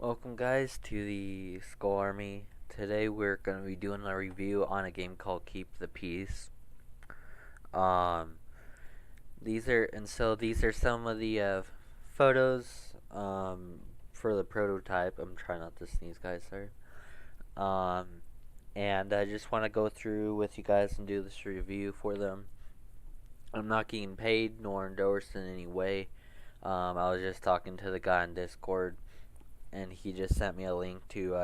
Welcome guys to the Skull Army. Today we're going to be doing a review on a game called Keep the Peace. Um, these are some of the photos for the prototype. I'm trying not to sneeze, guys. Sorry. Um, and I just want to go through with you guys and do this review for them. I'm not getting paid nor endorsed in any way. I was just talking to the guy on Discord, and he just sent me a link to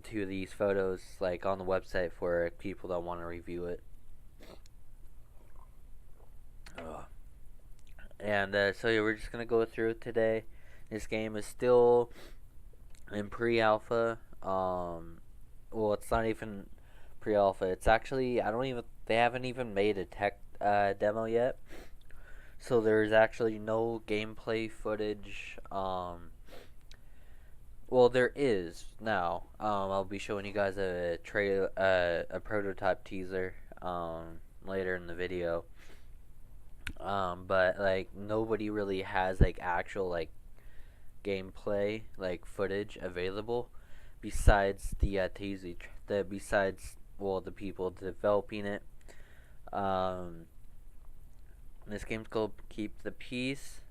these photos like on the website for people that want to review it. Ugh. And so yeah, we're just gonna go through it today. This game is still in pre-alpha. Well, it's not even pre-alpha. It's actually I don't even they haven't even made a tech demo yet. So there's actually no gameplay footage. Well, there is now. I'll be showing you guys a prototype teaser later in the video. But like nobody really has like actual like gameplay like footage available besides the teaser. The people developing it. Um, this game's called Keep the Peace,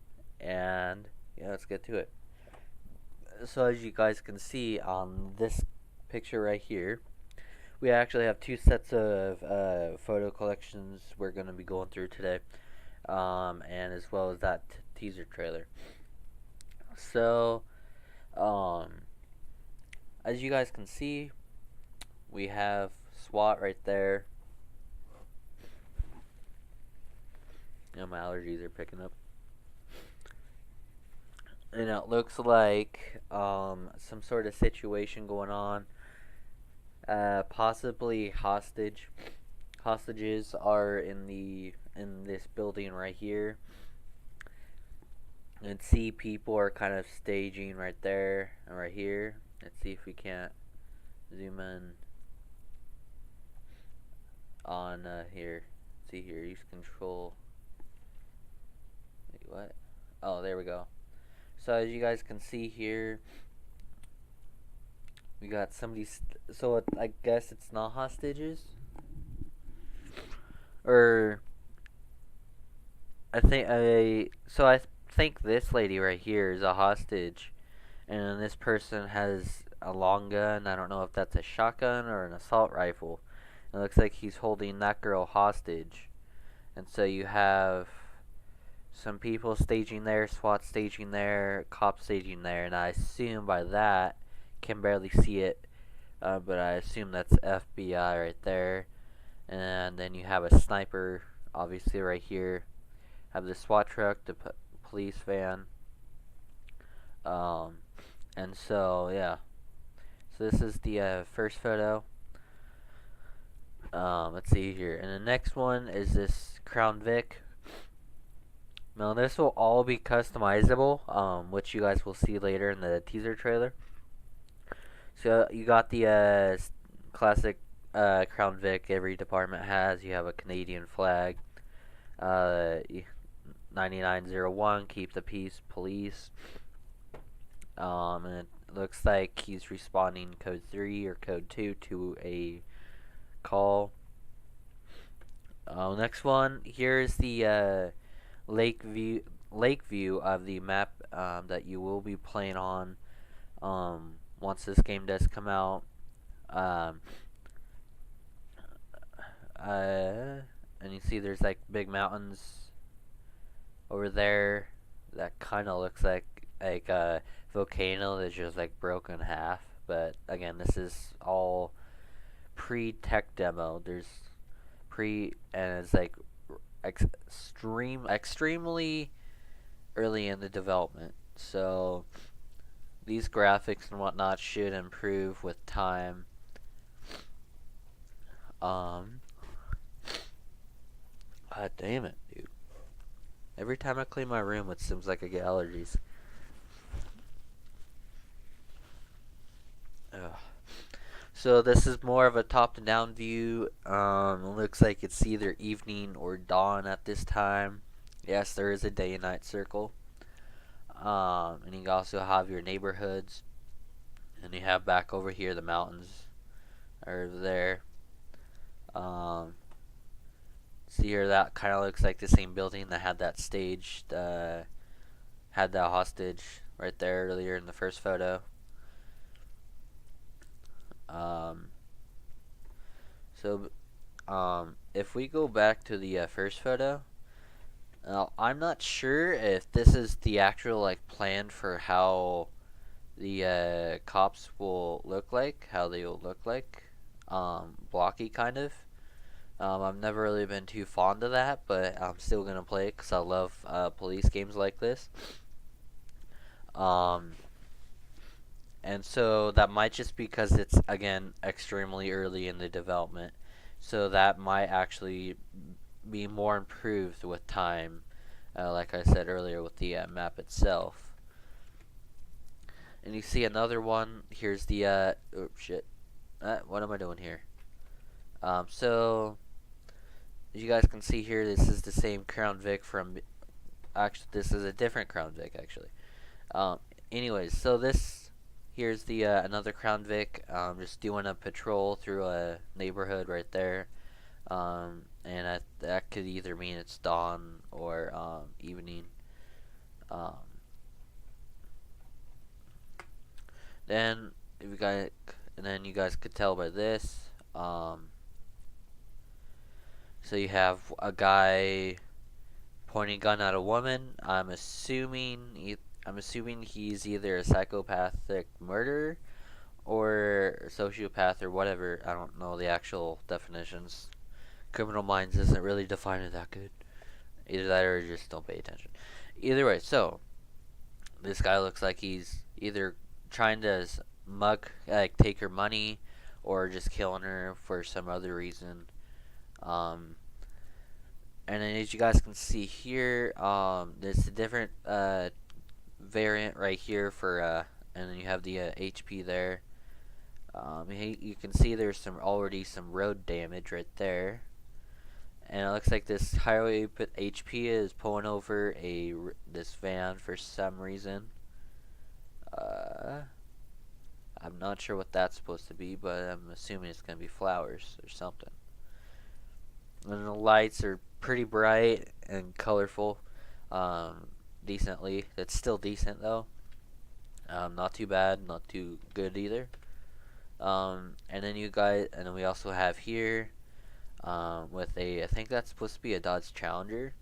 and yeah, let's get to it. So as you guys can see on this picture right here, we actually have two sets of photo collections we're going to be going through today, and as well as that teaser trailer. So, um, as you guys can see, we have SWAT right there. You know, my allergies are picking up. And it looks like some sort of situation going on. Possibly hostages are in this building right here. And see people are kind of staging right there and right here. Let's see if we can't zoom in on here. See here, use control. Wait, what? Oh, there we go. So as you guys can see here, we got somebody. I guess it's not hostages, or I think this lady right here is a hostage, and this person has a long gun. I don't know if that's a shotgun or an assault rifle. It looks like he's holding that girl hostage, and so you have some people staging there, SWAT staging there, cops staging there, and I assume by that, can barely see it, but I assume that's FBI right there. And then you have a sniper, obviously right here. Have the SWAT truck, the police van, um, and so yeah. So this is the first photo. Let's see here, and the next one is this Crown Vic. Now this will all be customizable, which you guys will see later in the teaser trailer. So you got the classic Crown Vic every department has. You have a Canadian flag. 9901, keep the peace, police. And it looks like he's responding code 3 or code 2 to a call. Next one, here's the lake view of the map that you will be playing on once this game does come out. Um, and you see there's like big mountains over there that kind of looks like a volcano that's just like broken in half. But again, this is all pre-tech demo. There's and it's like extremely early in the development. So these graphics and whatnot should improve with time. God damn it, dude. Every time I clean my room, it seems like I get allergies. Ugh. So this is more of a top-to-down view. It looks like it's either evening or dawn at this time. Yes, there is a day and night circle. And you also have your neighborhoods, and you have back over here the mountains are there. Um, See here, that kind of looks like the same building that had that stage, had that hostage right there earlier in the first photo. Um, so, if we go back to the first photo, now I'm not sure if this is the actual like plan for how the cops will look like, how they will look like, blocky kind of. I've never really been too fond of that, but I'm still gonna play it because I love police games like this. Um, and so that might just because it's again extremely early in the development, so that might actually be more improved with time. Like I said earlier, with the map itself. And you see another one. Here's the oh shit. What am I doing here? So as you guys can see here, this is the same Crown Vic from. Actually, this is a different Crown Vic actually. Um, Anyways, so this here's the another Crown Vic. Just doing a patrol through a neighborhood right there. And that could either mean it's dawn or evening. Um, then if you guys, and then you guys could tell by this. So you have a guy pointing a gun at a woman. I'm assuming he's either a psychopathic murderer or a sociopath or whatever. I don't know the actual definitions. Criminal Minds isn't really defining that good. Either that or just don't pay attention. Either way, so this guy looks like he's either trying to take her money, or just killing her for some other reason. Um, and then as you guys can see here, there's a different variant right here for and then you have the HP there. You can see there's already some road damage right there. And it looks like this highway HP is pulling over this van for some reason. I'm not sure what that's supposed to be, but I'm assuming it's gonna be flowers or something. And the lights are pretty bright and colorful, decently. It's still decent though. Not too bad, not too good either. And then we also have here, with I think that's supposed to be a Dodge Challenger,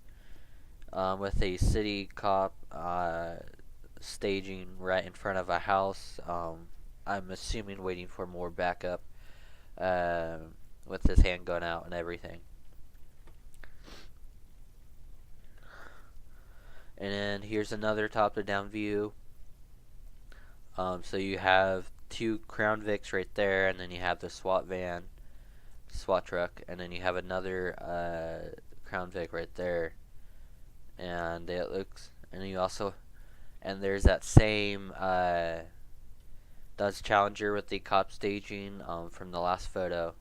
with a city cop, staging right in front of a house. I'm assuming waiting for more backup, uh, with his handgun out and everything. And then here's another top-to-down view. So you have two Crown Vics right there, and then you have the SWAT truck, and then you have another Crown Vic right there. And there's that same Dodge Challenger with the cop staging from the last photo.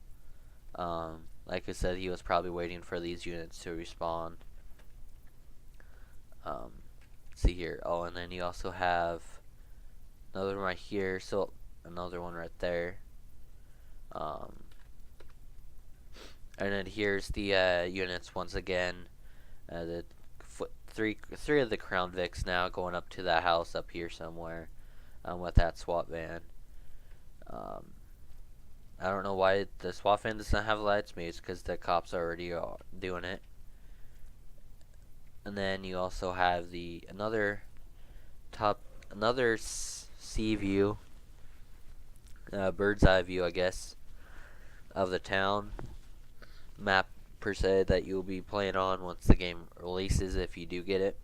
Like I said, he was probably waiting for these units to respawn. See here. Oh, and then you also have another one right here. So another one right there. And then here's the units once again. The three of the Crown Vics now going up to that house up here somewhere, with that SWAT van. I don't know why the SWAT van doesn't have lights. Maybe it's because the cops are already doing it. And then you also have another sea view, bird's eye view, I guess, of the town map per se that you'll be playing on once the game releases, if you do get it.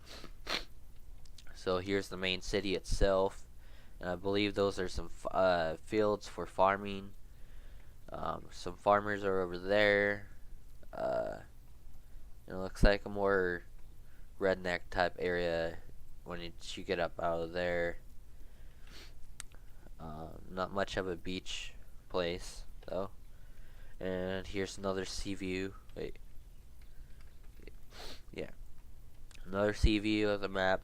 So here's the main city itself, and I believe those are some fields for farming. Some farmers are over there. It looks like a more redneck type area when you get up out of there. Not much of a beach place though. And here's another sea view. Wait. Yeah. Another sea view of the map.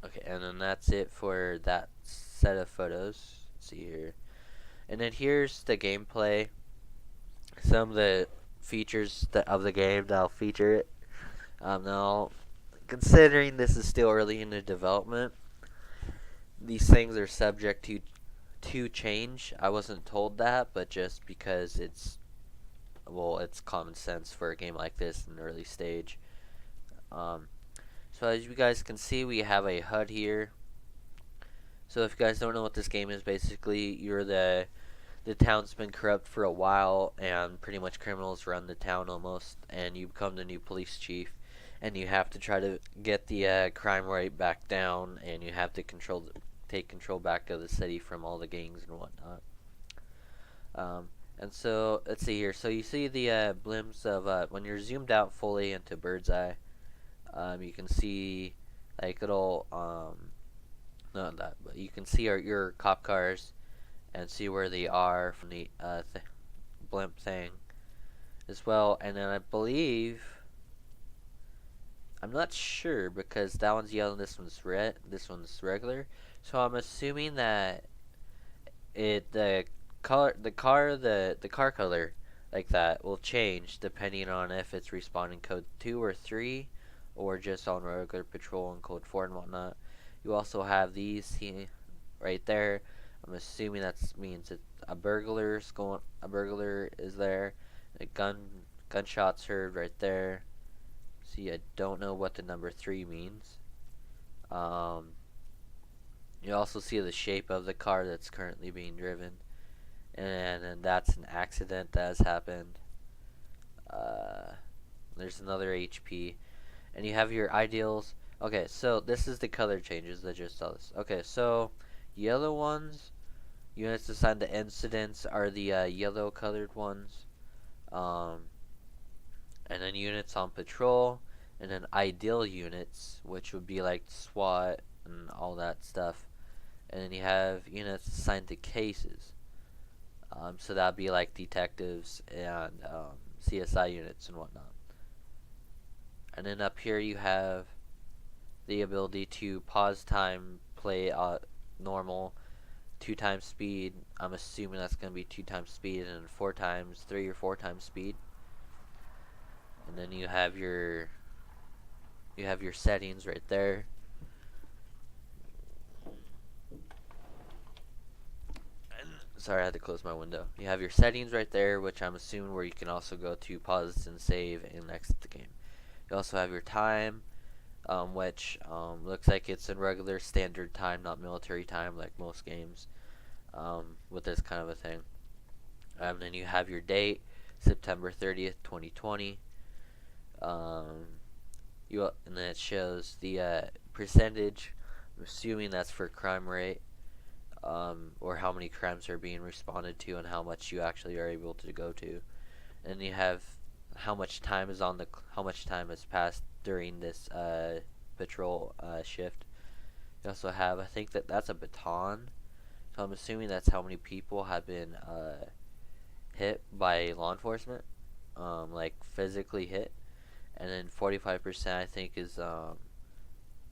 Okay, and then that's it for that set of photos. Let's see here. And then here's the gameplay. Some of the features of the game that'll feature it. Now, considering this is still early in the development, these things are subject to change. I wasn't told that, but just because it's common sense for a game like this in the early stage. Um, so as you guys can see, we have a HUD here. So if you guys don't know what this game is, basically you're the town's been corrupt for a while, and pretty much criminals run the town almost, and you become the new police chief, and you have to try to get the crime rate back down, and you have to take control back of the city from all the gangs and whatnot. Um, and so let's see here. So you see the blimps of when you're zoomed out fully into bird's eye. You can see like little not that, but you can see your cop cars and see where they are from the blimp thing as well. And then I believe, I'm not sure because that one's yellow and this one's red. This one's regular. So I'm assuming that the car color like that will change depending on if it's responding code 2 or 3 or just on regular patrol and code 4 and whatnot. You also have these here, right there. I'm assuming that means that a burglar is there. A gunshots heard right there. See, I don't know what the number 3 means. Um, you also see the shape of the car that's currently being driven, and then that's an accident that has happened. Uh, there's another HP, and you have your ideals. Okay, so this is the color changes that just saw this. Okay, so yellow ones, units assigned to incidents are the yellow colored ones. Um, and then units on patrol, and then ideal units, which would be like SWAT and all that stuff. And then you have units assigned to cases. So that'd be like detectives and CSI units and whatnot. And then up here you have the ability to pause time, play normal, 2 times speed. I'm assuming that's going to be 2 times speed, and 4 times, 3 or 4 times speed. And then you have your settings right there. Sorry, I had to close my window. You have your settings right there, which I'm assuming where you can also go to pause and save and exit the game. You also have your time, which looks like it's in regular standard time, not military time like most games with this kind of a thing. Then you have your date, September 30th, 2020. And then it shows the percentage. I'm assuming that's for crime rate, or how many crimes are being responded to, and how much you actually are able to go to. And you have how much time has passed during this patrol shift. You also have, I think that's a baton. So I'm assuming that's how many people have been hit by law enforcement, like physically hit. And then 45% I think is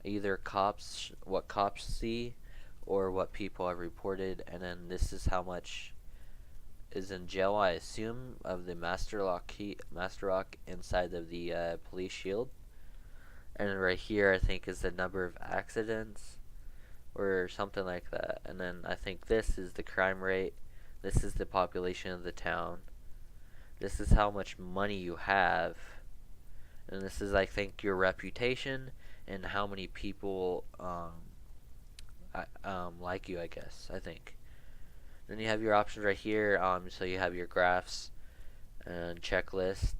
either what cops see, or what people have reported. And then this is how much is in jail, I assume, of the master lock inside of the police shield. And then right here I think is the number of accidents or something like that. And then I think this is the crime rate. This is the population of the town. This is how much money you have. And this is, I think, your reputation and how many people like you, I guess, I think. Then you have your options right here. So you have your graphs and checklist,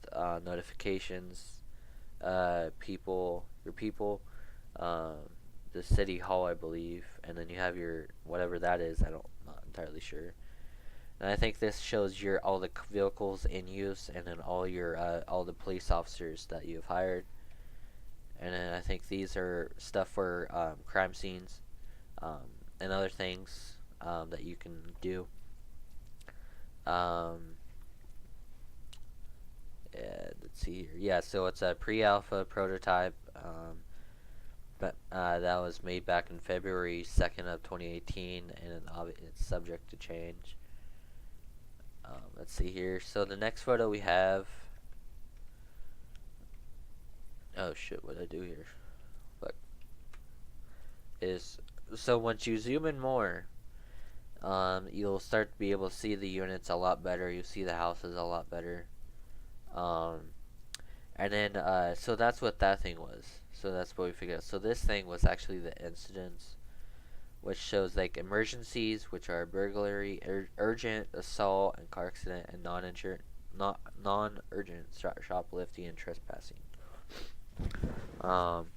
notifications, your people, um, the city hall, I believe, and then you have your whatever that is. Not entirely sure. And I think this shows your all the vehicles in use, and then all the police officers that you've hired. And then I think these are stuff for crime scenes, um, and other things that you can do. Um, yeah, let's see here. Yeah, so it's a pre-alpha prototype. that was made back in February 2nd of 2018, and it's subject to change. Let's see here. So the next photo we have. Oh shit! What did I do here? Look, is so once you zoom in more, you'll start to be able to see the units a lot better. You see the houses a lot better. Um, and then so that's what that thing was. So that's what we figured out. So this thing was actually the incidents, which shows like emergencies, which are burglary, urgent assault, and car accident, and non-urgent shoplifting and trespassing. Um,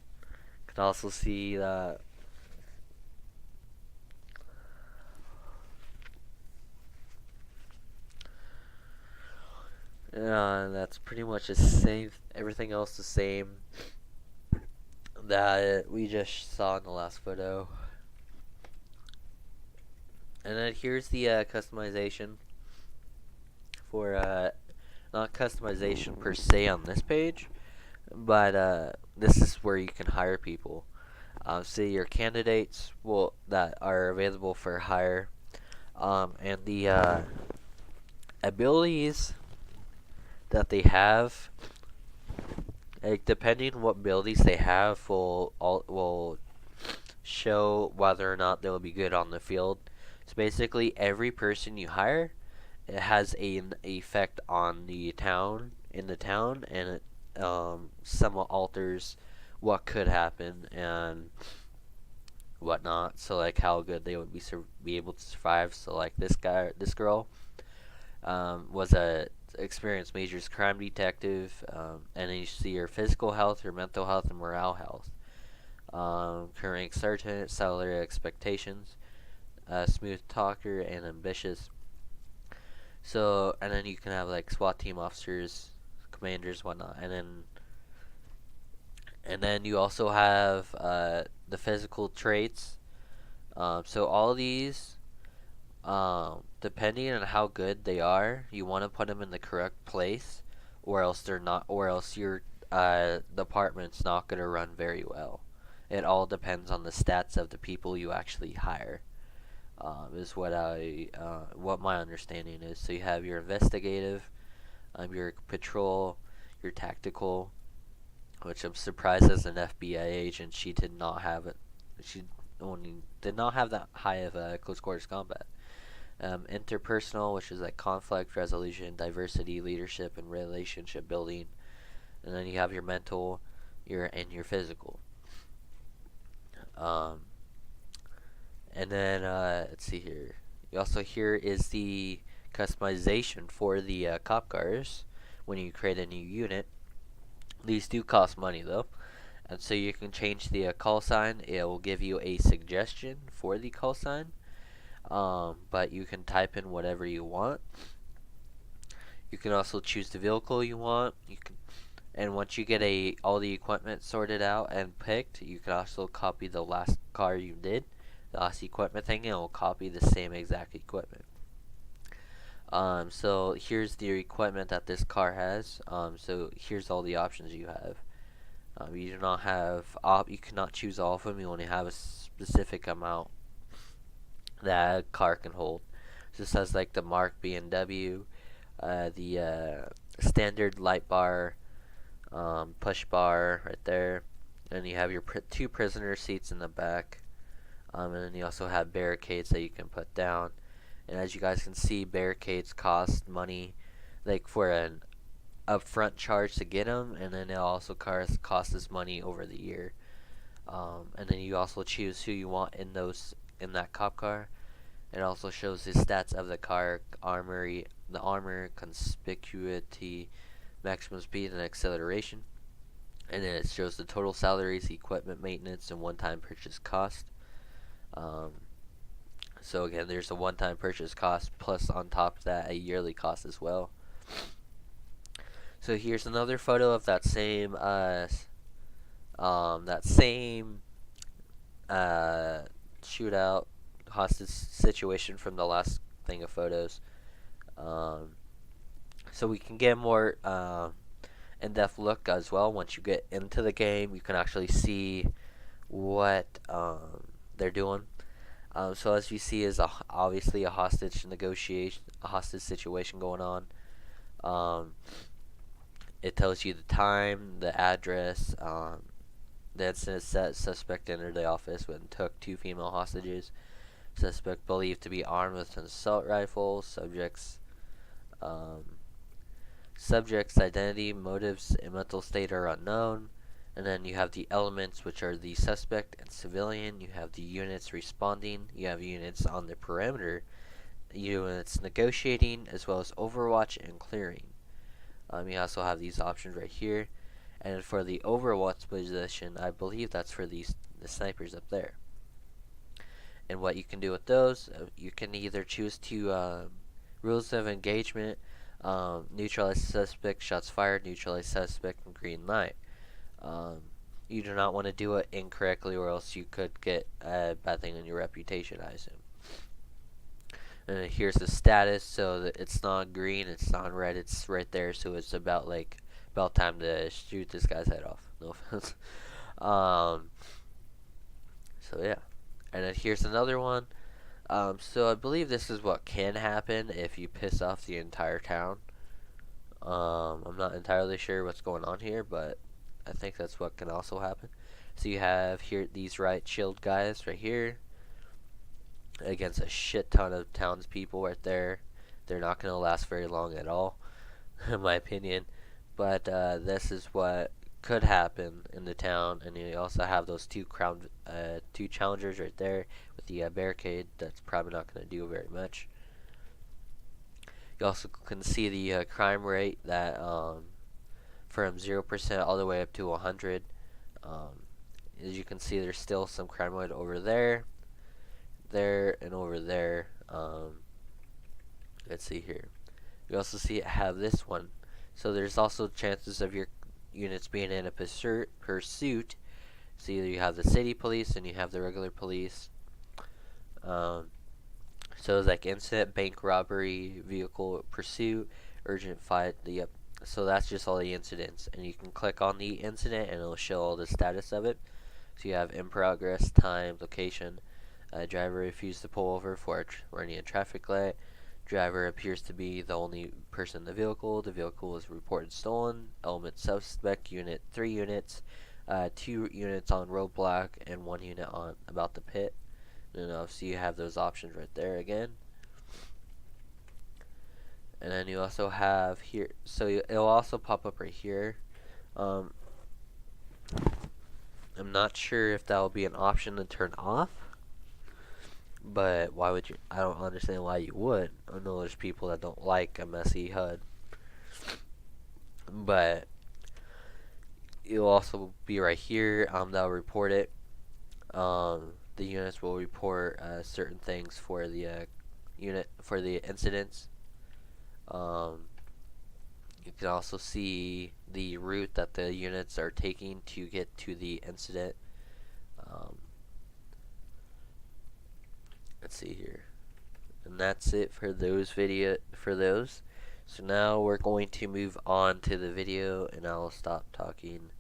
can also see that. That's pretty much the same. Everything else the same that we just saw in the last photo. And then here's the customization for not customization per se on this page, but this is where you can hire people. See your candidates that are available for hire, and the abilities that they have. Like depending what abilities they have will show whether or not they'll be good on the field. So basically, every person you hire, it has an effect on the town and it somewhat alters what could happen and whatnot. So like how good they would be able to survive. So like this girl, was a experienced majors crime detective, and then you see your physical health, your mental health, and morale health. Current rank sergeant, salary expectations, smooth talker, and ambitious. So, and then you can have like SWAT team officers, commanders, whatnot, and then you also have the physical traits. So all these, depending on how good they are, you want to put them in the correct place, or else they're not, or else your department's not going to run very well. It all depends on the stats of the people you actually hire. Is what my understanding is. So you have your investigative, your patrol, your tactical, which I'm surprised as an FBI agent she did not have it. She only did not have that high of a close quarters combat. Interpersonal, which is like conflict resolution, diversity, leadership, and relationship building. And then you have your mental, your physical. And then let's see here. You also here is the customization for the cop cars when you create a new unit. These do cost money though, and so you can change the call sign. It will give you a suggestion for the call sign, but you can type in whatever you want. You can also choose the vehicle you want. And once you get all the equipment sorted out and picked, you can also copy the last car you did, the last equipment thing, and it will copy the same exact equipment. So here's the equipment that this car has. So here's all the options you have. You do not have you cannot choose all of them. You only have a specific amount that a car can hold. So this has like the Mark BMW, the standard light bar, push bar right there, and you have your two prisoner seats in the back, and then you also have barricades that you can put down. And as you guys can see, barricades cost money, like for an upfront charge to get them, and then it also costs us money over the year. And then you also choose who you want in that cop car. It also shows the stats of the car, the armor, conspicuity, maximum speed, and acceleration. And then it shows the total salaries, equipment maintenance, and one-time purchase cost. So again, there's a one-time purchase cost, plus on top of that, a yearly cost as well. So here's another photo of that same shootout hostage situation from the last thing of photos. So we can get more in-depth look as well. Once you get into the game, you can actually see what they're doing. So as you see, is obviously a hostage negotiation, a hostage situation going on. It tells you the time, the address. The incident set suspect entered the office and took 2 female hostages. Suspect believed to be armed with an assault rifle. Subject's identity, motives, and mental state are unknown. And then you have the elements, which are the suspect and civilian. You have the units responding. You have units on the perimeter. Units negotiating, as well as overwatch and clearing. You also have these options right here. And for the overwatch position, I believe that's for the snipers up there. And what you can do with those, you can either choose to rules of engagement, neutralize suspect, shots fired, neutralize suspect, and green light. You do not want to do it incorrectly, or else you could get a bad thing on your reputation, I assume. And here's the status, so that it's not green, it's not red, it's right there, so it's about time to shoot this guy's head off. No offense. So yeah. And then here's another one. So I believe this is what can happen if you piss off the entire town. I'm not entirely sure what's going on here, but I think that's what can also happen. So you have here these right shield guys right here against a shit ton of townspeople right there. They're not going to last very long at all, in my opinion. But this is what could happen in the town. And you also have those two challengers right there with the barricade. That's probably not going to do very much. You also can see the crime rate that from 0% all the way up to 100. As you can see, there's still some crime rate over there, and over there. Let's see here. You also see it have this one. So there's also chances of your units being in a pursuit. So either you have the city police and you have the regular police. So it's like incident, bank robbery, vehicle pursuit, urgent fight. So that's just all the incidents, and you can click on the incident and it'll show all the status of it. So you have in progress, time, location. Driver refused to pull over for running a traffic light. Driver appears to be the only person in the vehicle. The vehicle was reported stolen. Element suspect unit 3 units, 2 units on roadblock, and 1 unit on about the pit. And obviously you have those options right there again. And then you also have here, so it'll also pop up right here. I'm not sure if that will be an option to turn off. But why would you? I don't understand why you would. I know there's people that don't like a messy HUD. But it'll also be right here. That'll report it. The units will report certain things for the incidents. You can also see the route that the units are taking to get to the incident. Let's see here, and that's it for those So now we're going to move on to the video, and I'll stop talking.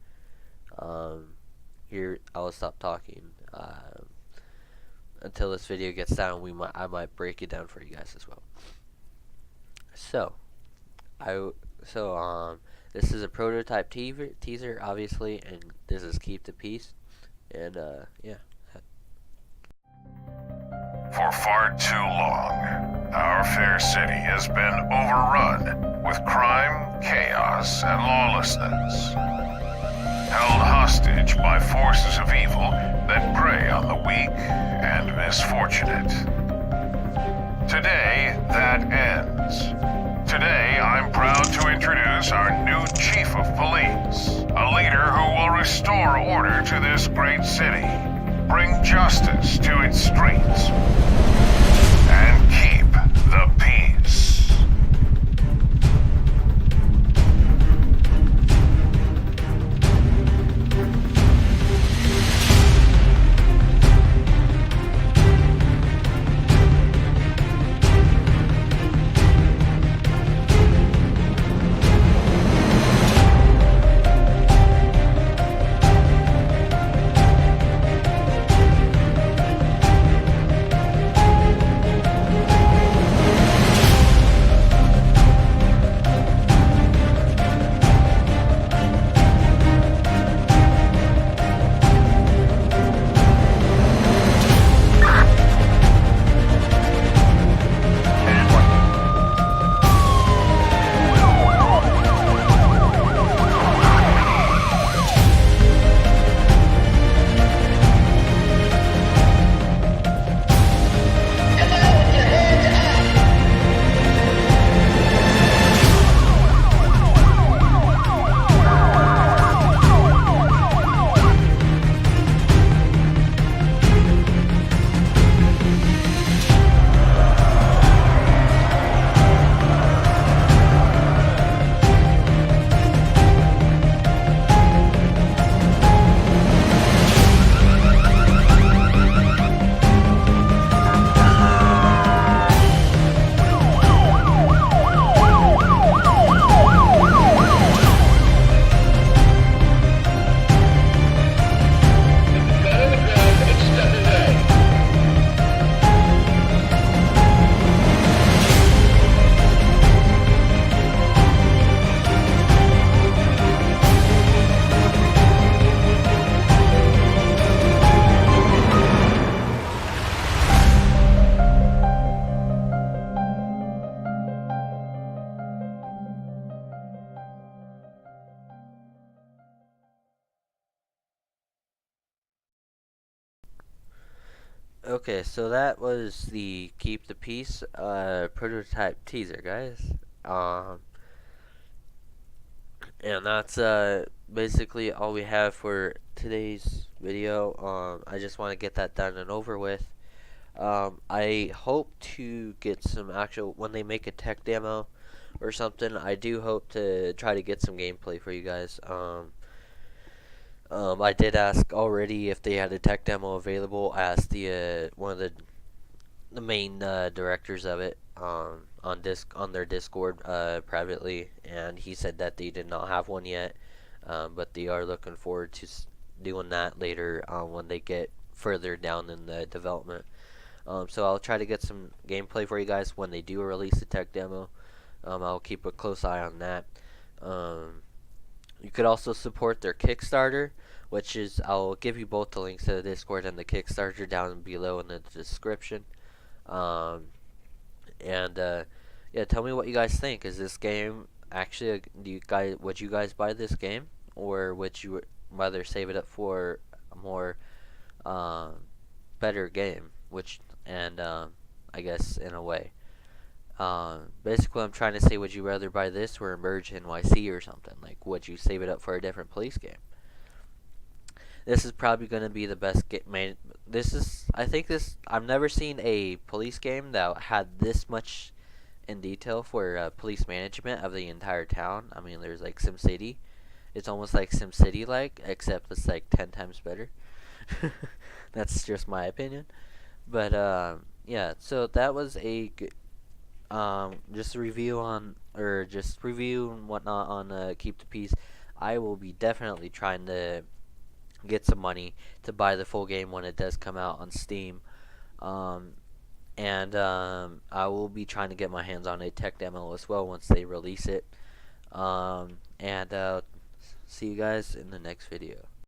Here I'll stop talking until this video gets down. I might break it down for you guys as well. This is a prototype teaser, obviously, and this is Keep the Peace, and yeah. For far too long, our fair city has been overrun with crime, chaos, and lawlessness. Held hostage by forces of evil that prey on the weak and misfortunate. Today, that ends. Today, I'm proud to introduce our new Chief of Police, a leader who will restore order to this great city, bring justice to its streets, and keep the peace. Okay, so that was the Keep the Peace prototype teaser, guys. Um, and that's basically all we have for today's video. I just want to get that done and over with. I hope to get some actual, when they make a tech demo or something, I do hope to try to get some gameplay for you guys. I did ask already if they had a tech demo available. I asked the one of the main directors of it on their Discord privately, and he said that they did not have one yet, but they are looking forward to doing that later when they get further down in the development. So I'll try to get some gameplay for you guys when they do release the tech demo. I'll keep a close eye on that. You could also support their Kickstarter, which is, I'll give you both the links to the Discord and the Kickstarter down below in the description. Um, and yeah, tell me what you guys think. Is this game actually? Would you guys buy this game, or would you rather save it up for a more um, better game? Which and I guess in a way. Basically, I'm trying to say, would you rather buy this or Emerge NYC or something? Like, would you save it up for a different police game? This is probably going to be the best game. I think I've never seen a police game that had this much in detail for police management of the entire town. I mean, there's like SimCity. It's almost like SimCity like, except it's like 10 times better. That's just my opinion. But yeah, so that was a just a review on, or just review and whatnot on Keep the Peace. I will be definitely trying to get some money to buy the full game when it does come out on Steam. Um, and I will be trying to get my hands on a tech demo as well once they release it. And see you guys in the next video.